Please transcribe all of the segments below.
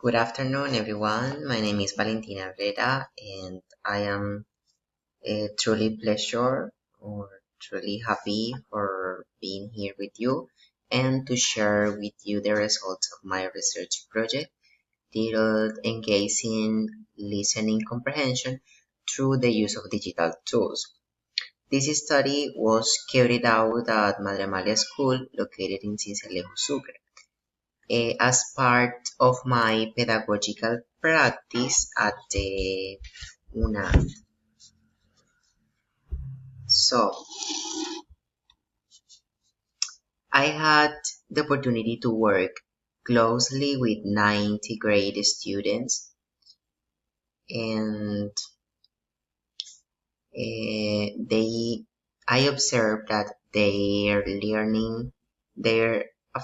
Good afternoon, everyone. My name is Valentina Herrera, and I am truly pleasure or truly happy for being here with you and to share with you the results of my research project titled Engaging Listening Comprehension through the use of digital tools. This study was carried out at Madre Amalia School located in Sincelejo, Sucre. As part of my pedagogical practice at the UNAD. So I had the opportunity to work closely with 90 grade students, and I observed that they're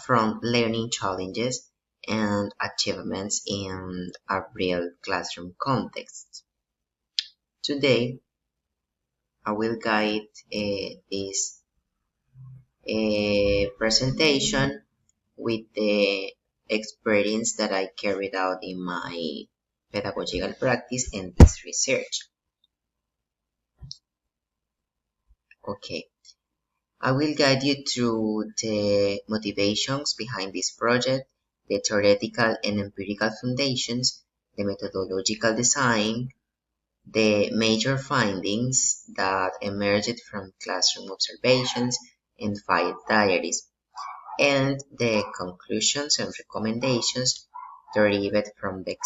from learning challenges and achievements in a real classroom context. Today, I will guide this presentation with the experience that I carried out in my pedagogical practice and this research. Okay, I will guide you through the motivations behind this project, the theoretical and empirical foundations, the methodological design, the major findings that emerged from classroom observations and field diaries, and the conclusions and recommendations derived from the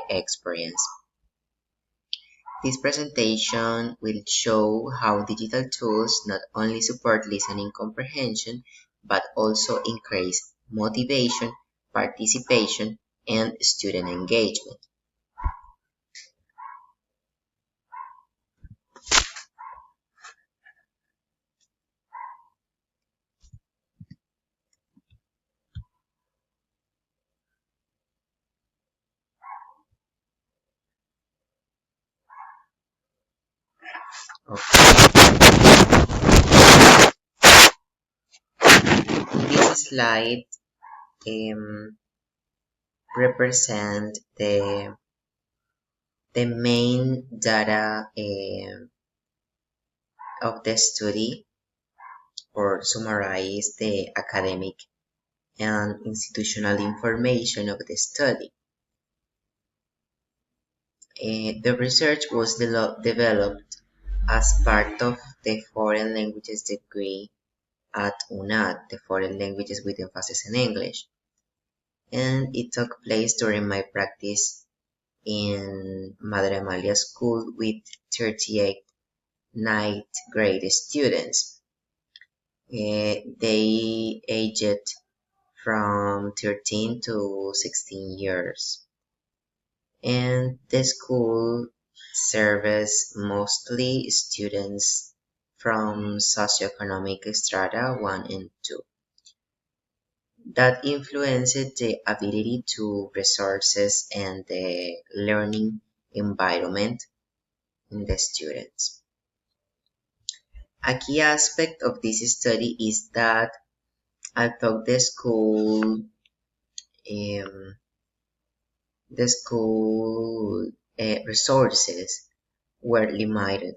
experience. This presentation will show how digital tools not only support listening comprehension, but also increase motivation, participation, and student engagement. Okay. This slide represent the main data of the study, or summarize the academic and institutional information of the study. The research was developed as part of the foreign languages degree at UNAD, the foreign languages with emphasis in English, and it took place during my practice in Madre Amalia School with 38 ninth grade students. They aged from 13 to 16 years. And the school serves mostly students from socioeconomic strata 1 and 2 that influenced the ability to resources and the learning environment in the students. A key aspect of this study is that although the school resources were limited,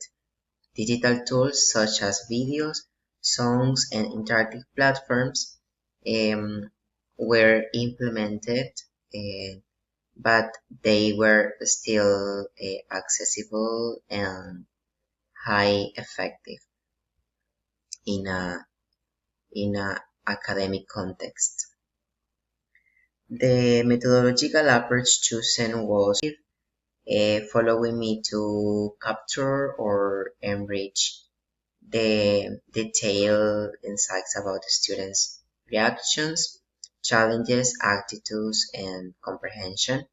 digital tools such as videos, songs, and interactive platforms were implemented, but they were still accessible and high effective in a academic context. The methodological approach chosen was following me to capture or enrich the detailed insights about the students' reactions, challenges, attitudes, and comprehension,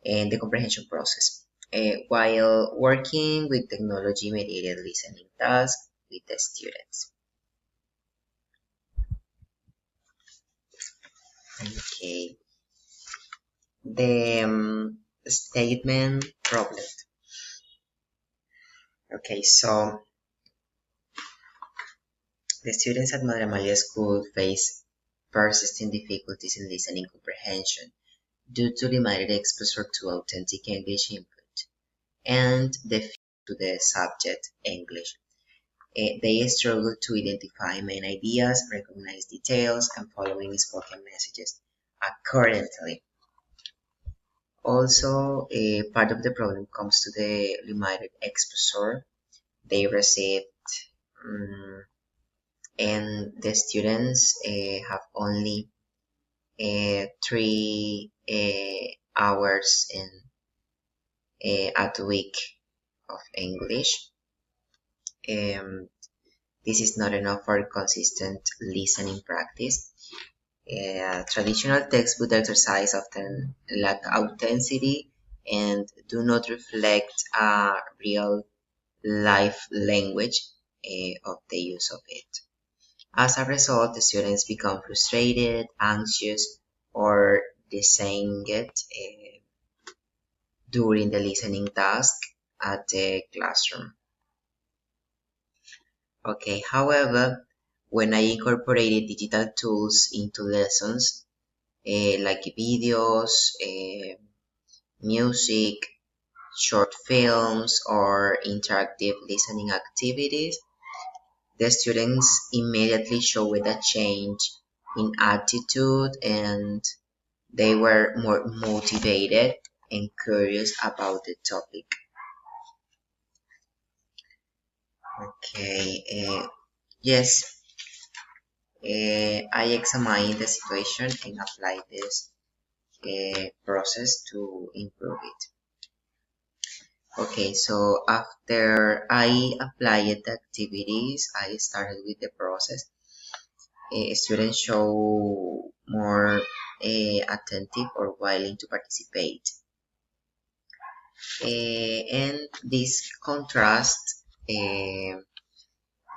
and the comprehension process, while working with technology-mediated listening tasks with the students. Okay, the statement problem. Okay, so the students at Madre Amalia School face persistent difficulties in listening comprehension due to limited exposure to authentic English input and the fit to the subject English. They struggle to identify main ideas, recognize details, and following spoken messages accurately. Also, part of the problem comes to the limited exposure they receive, um, and the students have only 3 hours at a week of English. This is not enough for consistent listening practice. Traditional textbook exercise often lack authenticity and do not reflect a real life language of the use of it. As a result, the students become frustrated, anxious, or disengaged during the listening task at the classroom. Okay, however, when I incorporated digital tools into lessons, like videos, music, short films, or interactive listening activities, the students immediately showed a change in attitude and they were more motivated and curious about the topic. Okay, yes, I examined the situation and applied this process to improve it. Okay, so after I applied the activities, I started with the process. Students show more attentive or willing to participate. And this contrast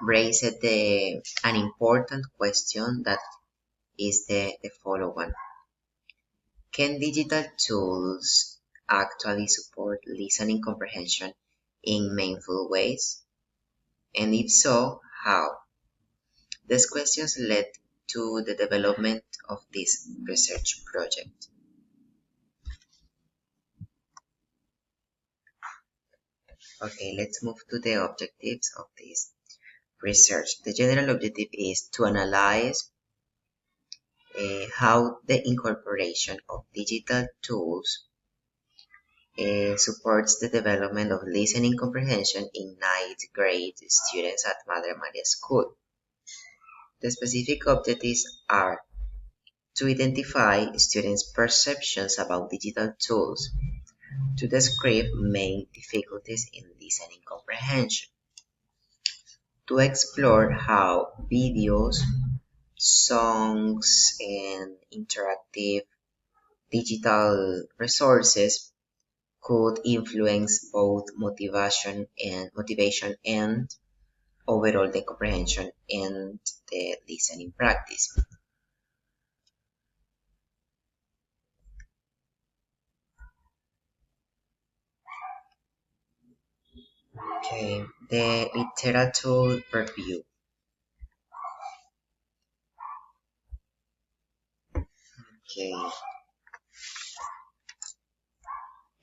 raised an important question that is the following. Can digital tools actually support listening comprehension in meaningful ways? And if so, how? These questions led to the development of this research project. Okay, let's move to the objectives of this research. The general objective is to analyze how the incorporation of digital tools supports the development of listening comprehension in ninth grade students at Madre Maria School. The specific objectives are to identify students' perceptions about digital tools, to describe main difficulties in listening comprehension, to explore how videos, songs, and interactive digital resources could influence both motivation and overall the comprehension and the listening practice. Okay, the literature review. Okay,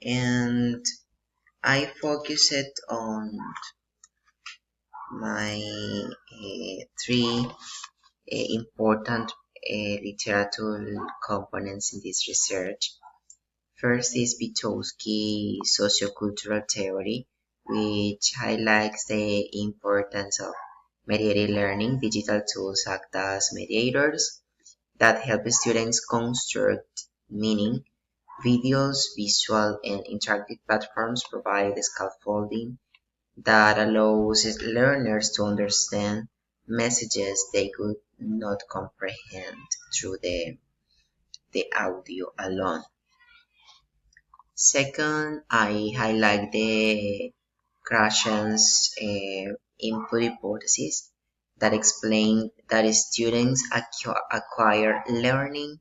and I focused on my three important literature components in this research. First is Vygotsky sociocultural theory, which highlights the importance of mediated learning. Digital tools act as mediators that help students construct meaning. Videos, visual, and interactive platforms provide the scaffolding that allows learners to understand messages they could not comprehend through the audio alone. Second, I highlight the Krashen's input hypothesis that explain that students acquire learning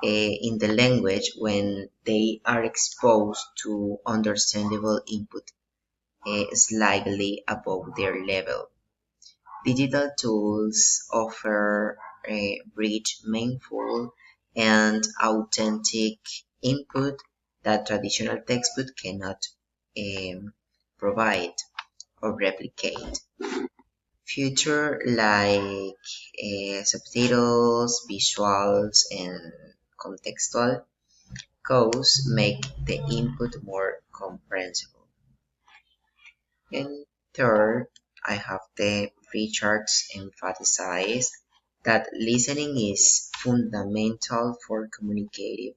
in the language when they are exposed to understandable input slightly above their level. Digital tools offer rich, meaningful, and authentic input that traditional textbook cannot um, provide or replicate. Features like subtitles, visuals, and contextual cues make the input more comprehensible. And third, I have the Richards emphasized that listening is fundamental for communicative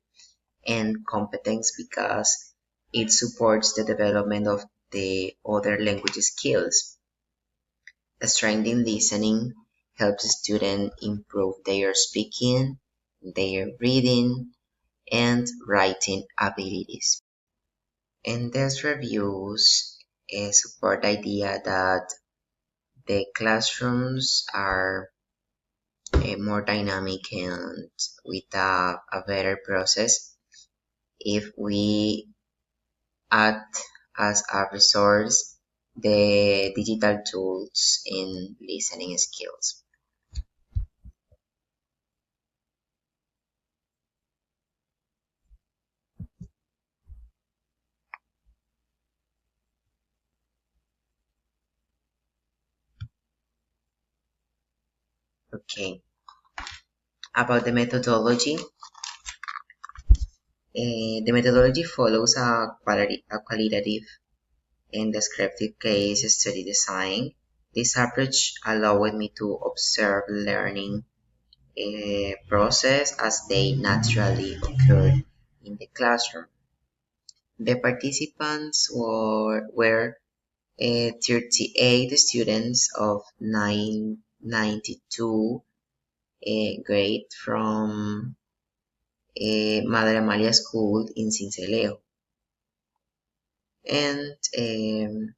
and competence because it supports the development of the other language skills. Strengthening listening helps students improve their speaking, their reading, and writing abilities. And these reviews support the idea that the classrooms are more dynamic and with a better process if we add as a resource the digital tools in listening skills. Okay, about the methodology. The methodology follows a qualitative and descriptive case study design. This approach allowed me to observe learning process as they naturally occur in the classroom. The participants were 38 students of 992 grade from Madre Amalia School in Cincelejo. And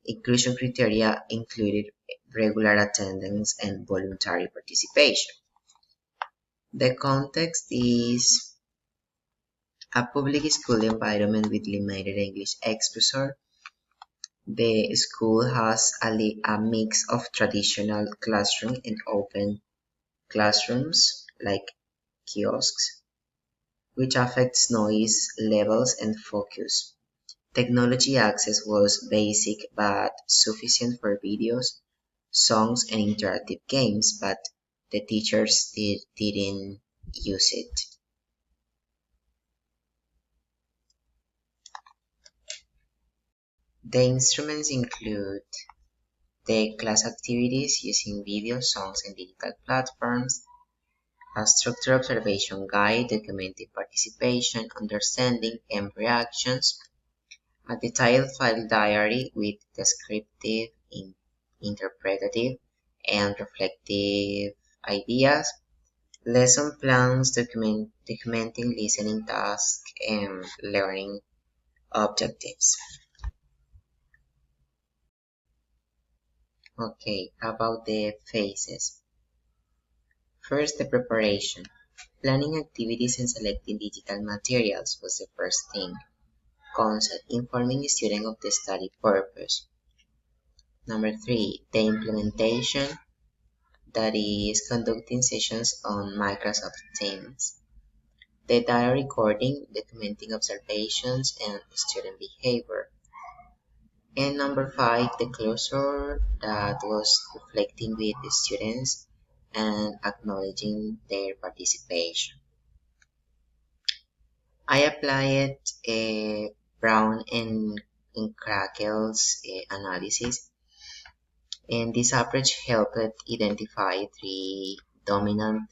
inclusion criteria included regular attendance and voluntary participation. The context is a public school environment with limited English exposure. The school has a mix of traditional classroom and open classrooms like kiosks, which affects noise levels and focus. Technology access was basic but sufficient for videos, songs, and interactive games, but the teachers didn't use it. The instruments include the class activities using video, songs, and digital platforms, a structured observation guide documenting participation, understanding, and reactions, a detailed file diary with descriptive, interpretative, and reflective ideas, lesson plans documenting listening tasks and learning objectives. Okay, about the phases. First, the preparation. Planning activities and selecting digital materials was the first thing. Concept, informing the student of the study purpose. Number three, the implementation, that is conducting sessions on Microsoft Teams. The data recording, documenting observations and student behavior. And number five, the closure, that was reflecting with the students and acknowledging their participation. I applied Brown and Crackle's analysis, and this approach helped identify three dominant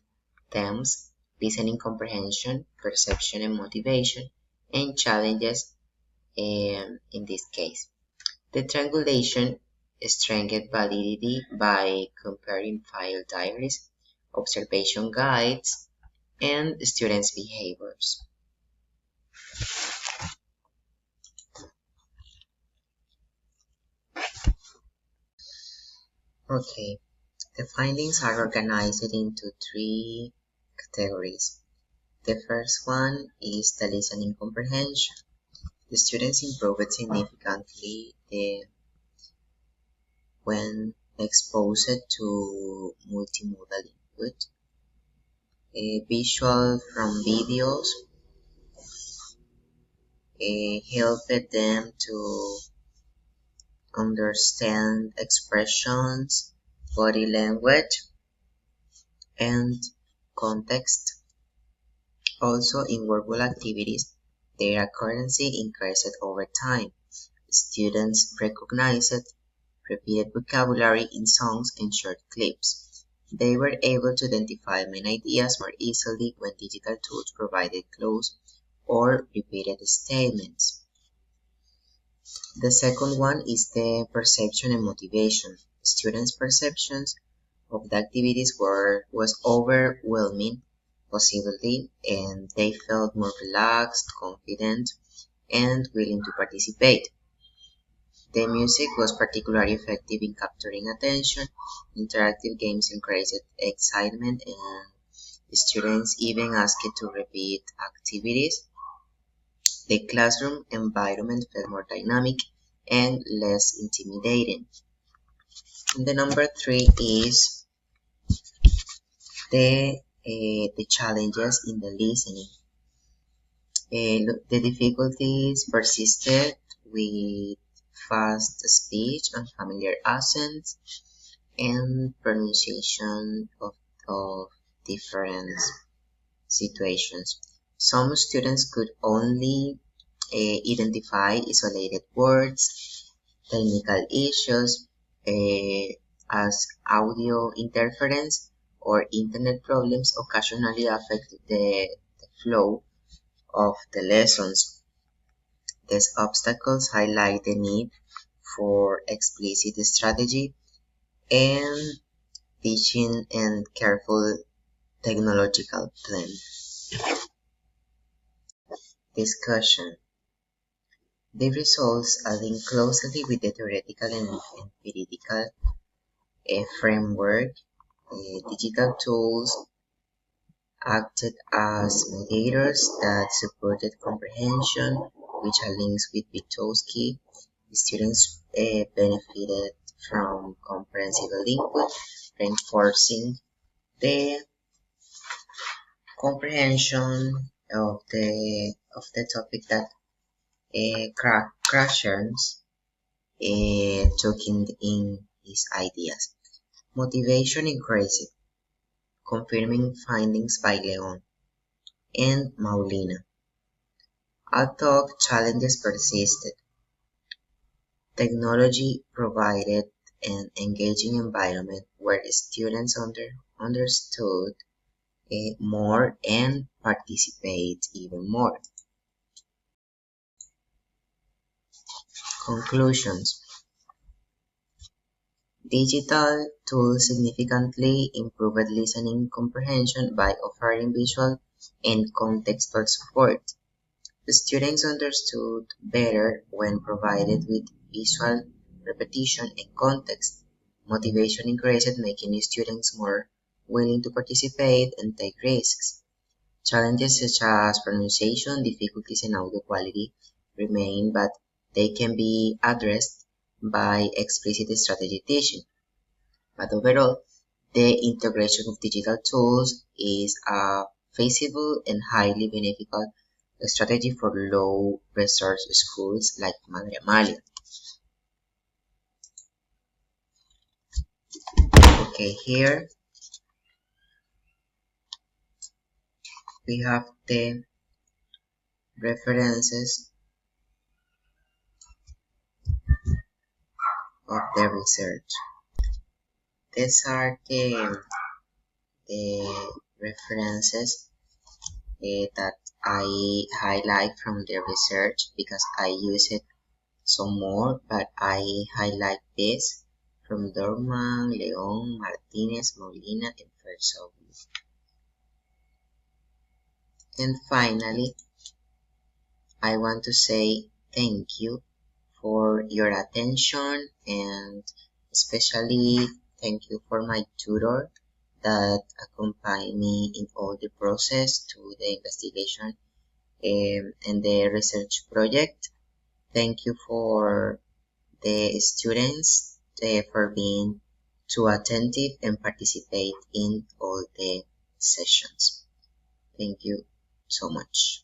themes: listening comprehension, perception and motivation, and challenges in this case. The triangulation strengthened validity by comparing file diaries, observation guides, and students' behaviors. Okay, the findings are organized into three categories. The first one is the listening comprehension. The students improved significantly when exposed to multimodal input, visual from videos, helped them to understand expressions, body language, and context. Also, in workable activities, their accuracy increased over time. Students recognized repeated vocabulary in songs and short clips. They were able to identify main ideas more easily when digital tools provided close or repeated statements. The second one is the perception and motivation. Students' perceptions of the activities was overwhelming, possibly, and they felt more relaxed, confident, and willing to participate. The music was particularly effective in capturing attention. Interactive games increased excitement, and students even asked to repeat activities. The classroom environment felt more dynamic and less intimidating. And the number three is the challenges in the listening. The difficulties persisted with fast speech, unfamiliar accents, and pronunciation of different situations. Some students could only identify isolated words, technical issues as audio interference or internet problems occasionally affect the flow of the lessons. These obstacles highlight the need for explicit strategy and teaching and careful technological plan. Discussion. The results align closely with the theoretical and empirical framework. Digital tools acted as mediators that supported comprehension, which aligns with Vygotsky. Students benefited from comprehensible input, reinforcing the comprehension of the topic that Krasher's took in his ideas. Motivation increased, confirming findings by Leon and Maulina. Although challenges persisted, technology provided an engaging environment where students understood more and participate even more. Conclusions. Digital tools significantly improved listening comprehension by offering visual and contextual support. The students understood better when provided with visual repetition and context. Motivation increased, making students more willing to participate and take risks. Challenges such as pronunciation difficulties and audio quality remain, but they can be addressed by explicit strategy teaching. But overall, the integration of digital tools is a feasible and highly beneficial strategy for low resource schools like Madre Amalia. Okay, here we have the references of the research. These are the references that I highlight from the research because I use it some more, but I highlight this from Dorman, Leon, Martinez, Molina, and Fersoglio. And finally, I want to say thank you for your attention, and especially thank you for my tutor that accompanied me in all the process to the investigation and the research project. Thank you for the students for being too attentive and participate in all the sessions. Thank you so much.